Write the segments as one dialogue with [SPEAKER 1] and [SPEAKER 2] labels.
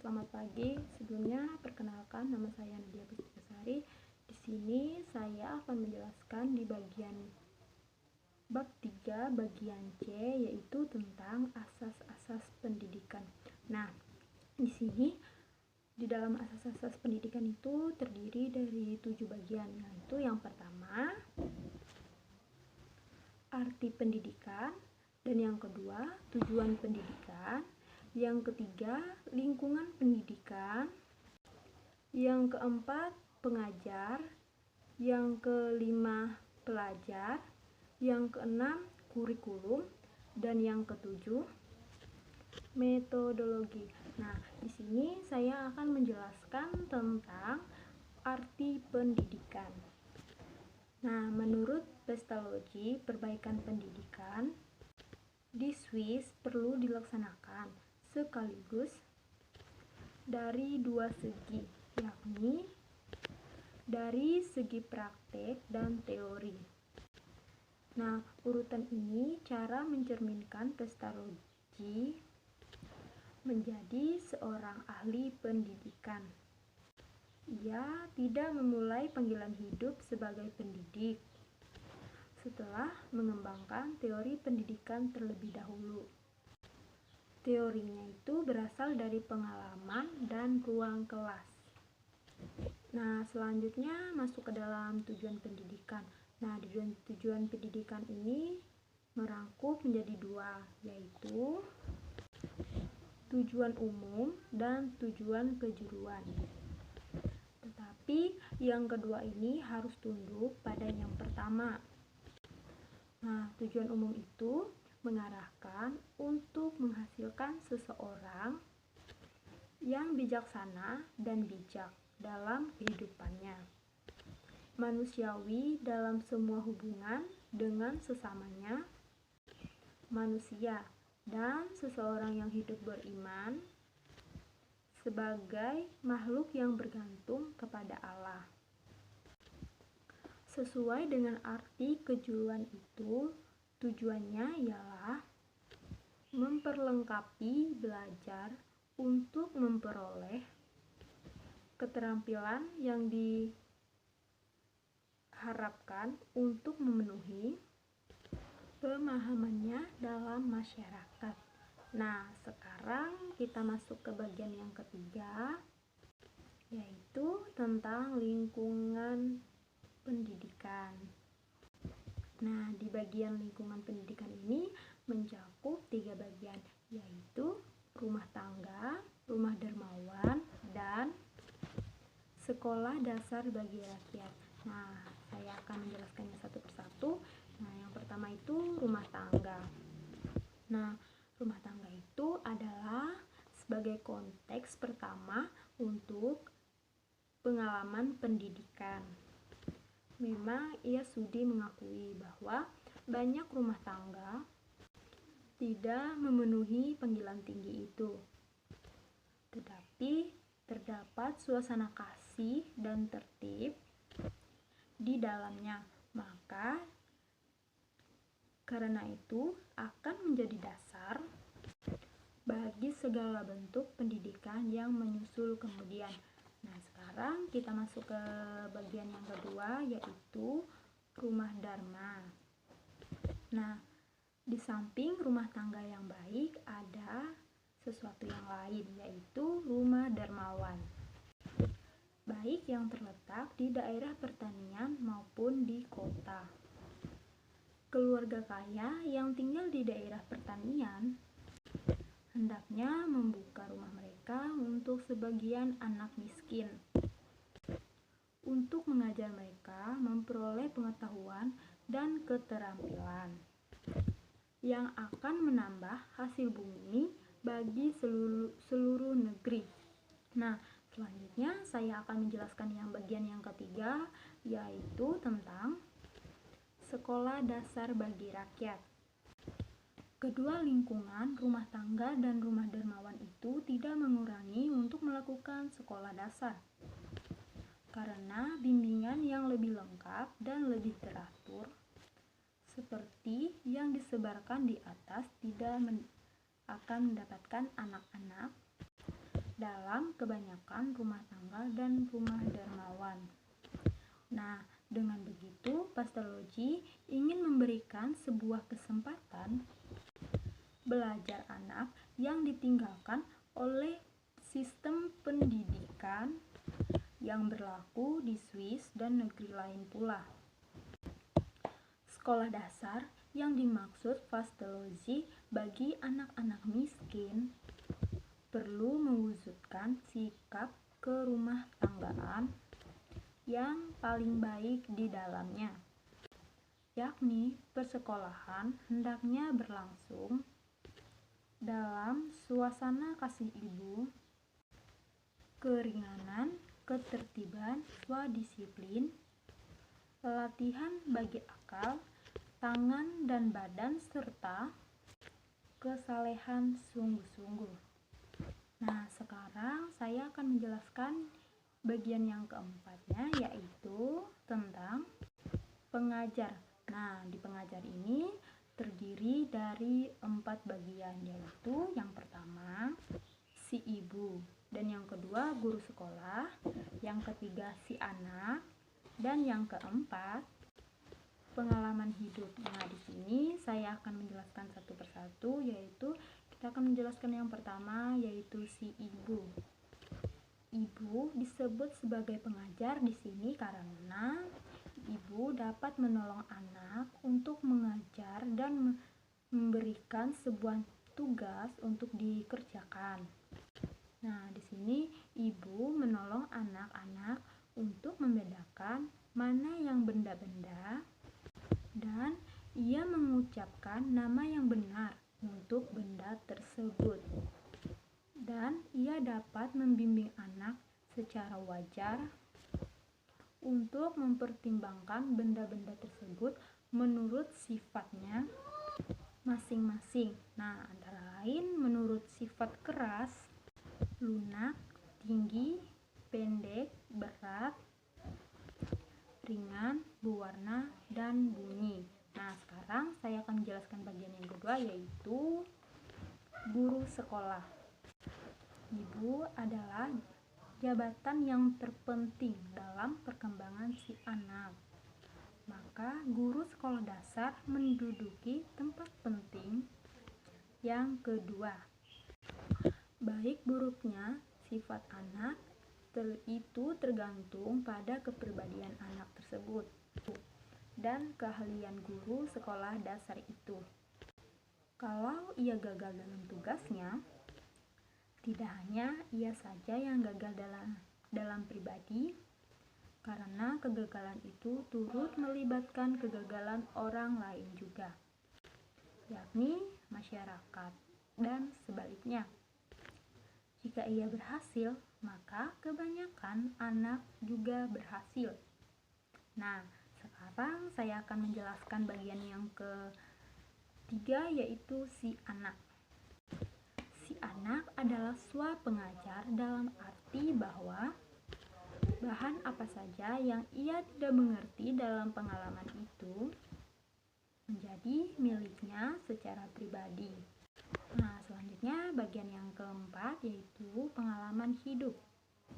[SPEAKER 1] selamat pagi. Sebelumnya, perkenalkan nama saya Nadia Puspitasari. Di sini saya akan menjelaskan di bagian bab 3 bagian C, yaitu tentang asas-asas pendidikan. Nah, di sini di dalam asas-asas pendidikan itu terdiri dari 7 bagian, yaitu yang pertama arti pendidikan, dan yang kedua tujuan pendidikan, yang ketiga lingkungan pendidikan, yang keempat pengajar, yang kelima pelajar, yang keenam kurikulum, dan yang ketujuh metodologi. Nah, di sini saya akan menjelaskan tentang arti pendidikan. Nah, menurut Pestalozzi, perbaikan pendidikan di Swiss perlu dilaksanakan sekaligus dari dua segi, yakni dari segi praktek dan teori. Nah, urutan ini cara mencerminkan Pestalozzi menjadi seorang ahli pendidikan. Ia tidak memulai panggilan hidup sebagai pendidik setelah mengembangkan teori pendidikan terlebih dahulu. Teorinya itu berasal dari pengalaman dan ruang kelas. Nah, selanjutnya masuk ke dalam tujuan pendidikan. Nah, tujuan pendidikan ini merangkup menjadi dua, yaitu tujuan umum dan tujuan kejuruan. Tetapi yang kedua ini harus tunduk pada yang pertama. Nah, tujuan umum itu mengarahkan untuk menghasilkan seseorang yang bijaksana dan bijak dalam kehidupannya, manusiawi dalam semua hubungan dengan sesamanya manusia, dan seseorang yang hidup beriman sebagai makhluk yang bergantung kepada Allah. Sesuai dengan arti kejuruan itu, tujuannya ialah memperlengkapi belajar untuk memperoleh keterampilan yang diharapkan untuk memenuhi pemahamannya dalam masyarakat. Nah, sekarang kita masuk ke bagian yang ketiga, yaitu tentang lingkungan pendidikan. Nah, di bagian lingkungan pendidikan ini mencakup 3 bagian, yaitu rumah tangga, rumah dermawan, dan sekolah dasar bagi rakyat. Nah, saya akan menjelaskannya satu persatu. Nah, yang pertama itu rumah tangga. Nah, rumah tangga itu adalah sebagai konteks pertama untuk pengalaman pendidikan. Memang ia sudi mengakui bahwa banyak rumah tangga tidak memenuhi panggilan tinggi itu. Tetapi terdapat suasana kasih dan tertib di dalamnya. Maka karena itu akan menjadi dasar bagi segala bentuk pendidikan yang menyusul kemudian. Nah, sekarang kita masuk ke bagian yang kedua, yaitu rumah dharma. Nah, di samping rumah tangga yang baik ada sesuatu yang lain, yaitu rumah dermawan, baik yang terletak di daerah pertanian maupun di kota. Keluarga kaya yang tinggal di daerah pertanian hendaknya membuka rumah mereka untuk sebagian anak miskin, untuk mengajar mereka memperoleh pengetahuan dan keterampilan yang akan menambah hasil bumi bagi seluruh negeri. Nah, selanjutnya saya akan menjelaskan yang bagian yang ketiga, yaitu tentang sekolah dasar bagi rakyat. Kedua lingkungan, rumah tangga dan rumah dermawan itu tidak mengurangi untuk melakukan sekolah dasar. Karena bimbingan yang lebih lengkap dan lebih teratur seperti yang disebarkan di atas tidak akan mendapatkan anak-anak dalam kebanyakan rumah tangga dan rumah dermawan. Nah, dengan begitu, Pestalozzi ingin memberikan sebuah kesempatan belajar anak yang ditinggalkan oleh sistem pendidikan yang berlaku di Swiss dan negeri lain pula. Sekolah dasar yang dimaksud Pestalozzi bagi anak-anak miskin perlu mewujudkan sikap kerumah tanggaan yang paling baik di dalamnya, yakni persekolahan hendaknya berlangsung dalam suasana kasih ibu, keringanan, ketertiban, swadisiplin, latihan bagi akal, tangan dan badan, serta kesalehan sungguh-sungguh. Nah, sekarang saya akan menjelaskan bagian yang keempatnya, yaitu tentang pengajar. Nah, di pengajar ini terdiri dari 4 bagian, yaitu yang pertama si ibu, dan yang kedua guru sekolah, yang ketiga si anak, dan yang keempat pengalaman hidup. Nah, di sini saya akan menjelaskan satu persatu, yaitu kita akan menjelaskan yang pertama, yaitu si ibu. Ibu disebut sebagai pengajar di sini karena ibu dapat menolong anak untuk mengajar dan memberikan sebuah tugas untuk dikerjakan. Nah, di sini ibu menolong anak-anak untuk membedakan mana yang benda-benda dan ia mengucapkan nama yang benar untuk benda tersebut. Dan ia dapat membimbing anak secara wajar untuk mempertimbangkan benda-benda tersebut menurut sifatnya masing-masing. Nah, antara lain menurut sifat keras, lunak, tinggi, pendek, berat, ringan, berwarna, dan bunyi. Nah, sekarang saya akan menjelaskan bagian yang kedua, yaitu guru sekolah. Ibu adalah jabatan yang terpenting dalam perkembangan si anak. Maka guru sekolah dasar menduduki tempat penting yang kedua. Baik buruknya sifat anak itu tergantung pada kepribadian anak tersebut dan keahlian guru sekolah dasar itu. Kalau ia gagal dalam tugasnya, tidak hanya ia saja yang gagal dalam pribadi, karena kegagalan itu turut melibatkan kegagalan orang lain juga, yakni masyarakat, dan sebaliknya. Jika ia berhasil, maka kebanyakan anak juga berhasil. Nah, sekarang saya akan menjelaskan bagian yang ketiga, yaitu si anak. Si anak adalah pengajar dalam arti bahwa bahan apa saja yang ia tidak mengerti dalam pengalaman itu menjadi miliknya secara pribadi. Nah, selanjutnya bagian yang keempat, yaitu pengalaman hidup.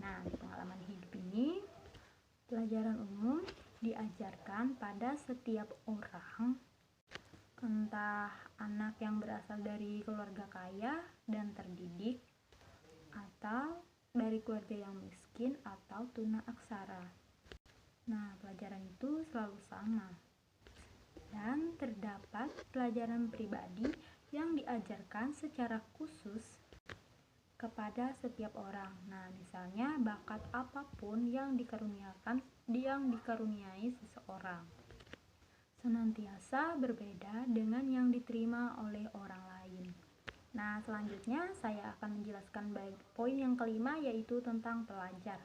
[SPEAKER 1] Nah, di pengalaman hidup ini pelajaran umum diajarkan pada setiap orang, entah anak yang berasal dari keluarga kaya dan terdidik, atau dari keluarga yang miskin atau tuna aksara. Nah, pelajaran itu selalu sama. Dan terdapat pelajaran pribadi yang diajarkan secara khusus kepada setiap orang. Nah, misalnya bakat apapun yang dikaruniai seseorang senantiasa berbeda dengan yang diterima oleh orang lain. Nah, selanjutnya saya akan menjelaskan poin yang kelima, yaitu tentang pelajar.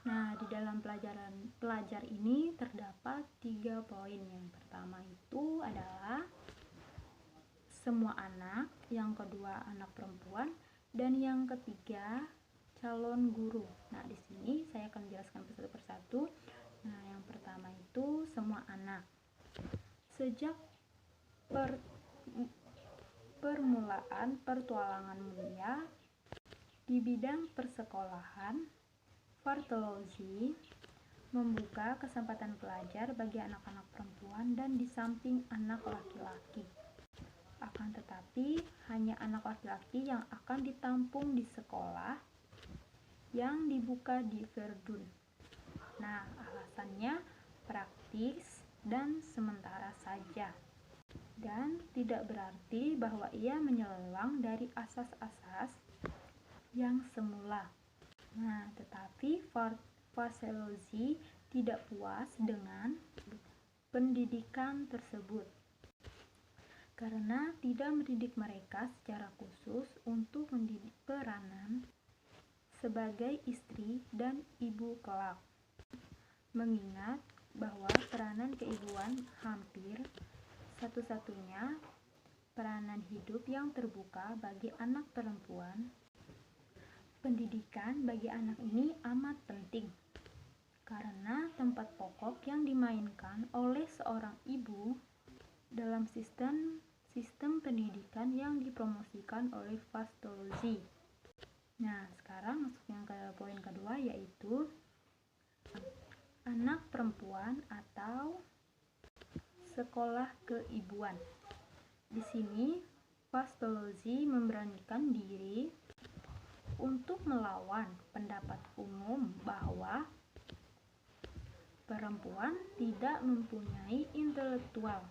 [SPEAKER 1] Nah, di dalam pelajar ini terdapat 3 poin. Yang pertama itu adalah semua anak, yang kedua anak perempuan, dan yang ketiga calon guru. Nah, di sini saya akan menjelaskan satu persatu. Nah, yang pertama itu semua anak. Sejak permulaan pertualangan mulia, Di bidang persekolahan, Bartolozzi membuka kesempatan belajar bagi anak-anak perempuan dan di samping anak laki-laki. Akan tetapi, hanya anak laki-laki yang akan ditampung di sekolah yang dibuka di Verdun. Nah, alasannya praktis dan sementara saja. Dan tidak berarti bahwa ia menyeleweng dari asas-asas yang semula. Nah, tetapi Bartolozzi tidak puas dengan pendidikan tersebut karena tidak mendidik mereka secara khusus untuk mendidik peranan sebagai istri dan ibu kelak. Mengingat bahwa peranan keibuan hampir satu-satunya peranan hidup yang terbuka bagi anak perempuan, pendidikan bagi anak ini amat penting karena tempat pokok yang dimainkan oleh seorang ibu dalam sistem pendidikan yang dipromosikan oleh Bartolozzi. Nah, sekarang masuk yang ke poin kedua, yaitu anak perempuan atau sekolah keibuan. Di sini Bartolozzi memberanikan diri untuk melawan pendapat umum bahwa perempuan tidak mempunyai intelektual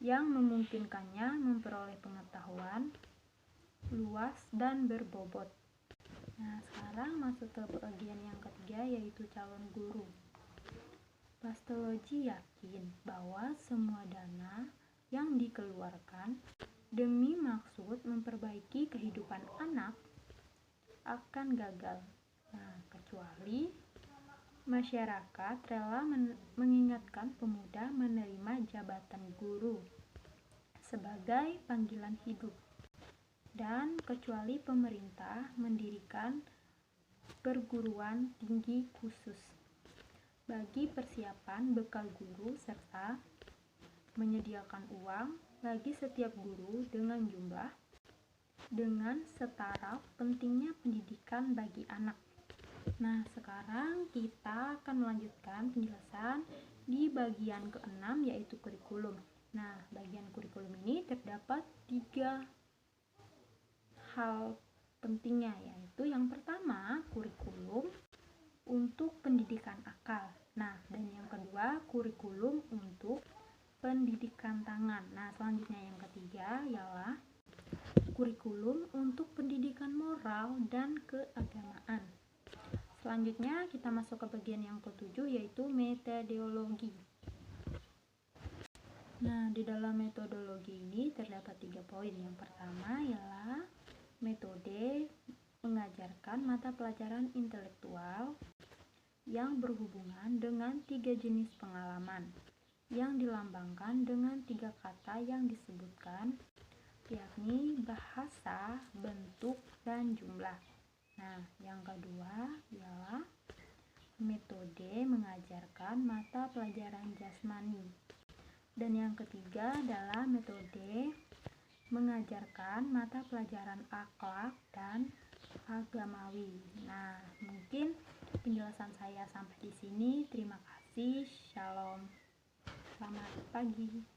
[SPEAKER 1] yang memungkinkannya memperoleh pengetahuan luas dan berbobot. Nah, sekarang masuk ke bagian yang ketiga, yaitu calon guru. Bartolozzi yakin bahwa semua dana yang dikeluarkan demi maksud memperbaiki kehidupan anak akan gagal. Nah, kecuali masyarakat rela mengingatkan pemuda menerima jabatan guru sebagai panggilan hidup, dan kecuali pemerintah mendirikan perguruan tinggi khusus bagi persiapan bekal guru serta menyediakan uang bagi setiap guru dengan jumlah dengan setara pentingnya pendidikan bagi anak. Nah, sekarang kita akan melanjutkan penjelasan di bagian ke-6, yaitu kurikulum. Nah, bagian kurikulum ini terdapat 3 hal pentingnya, yaitu yang pertama, kurikulum untuk pendidikan akal. Nah, dan yang kedua, kurikulum untuk pendidikan tangan. Nah, selanjutnya yang ketiga ialah kurikulum untuk pendidikan moral dan keagamaan. Selanjutnya kita masuk ke bagian yang ke-7, yaitu metodologi. Nah, di dalam metodologi ini terdapat 3 poin. Yang pertama ialah metode mengajarkan mata pelajaran intelektual yang berhubungan dengan 3 jenis pengalaman yang dilambangkan dengan 3 kata yang disebutkan, yakni bahasa, bentuk, dan jumlah. Nah, yang kedua ialah metode mengajarkan mata pelajaran jasmani. Dan yang ketiga adalah metode mengajarkan mata pelajaran akhlak dan agamawi. Nah, mungkin penjelasan saya sampai di sini. Terima kasih. Shalom. Selamat pagi.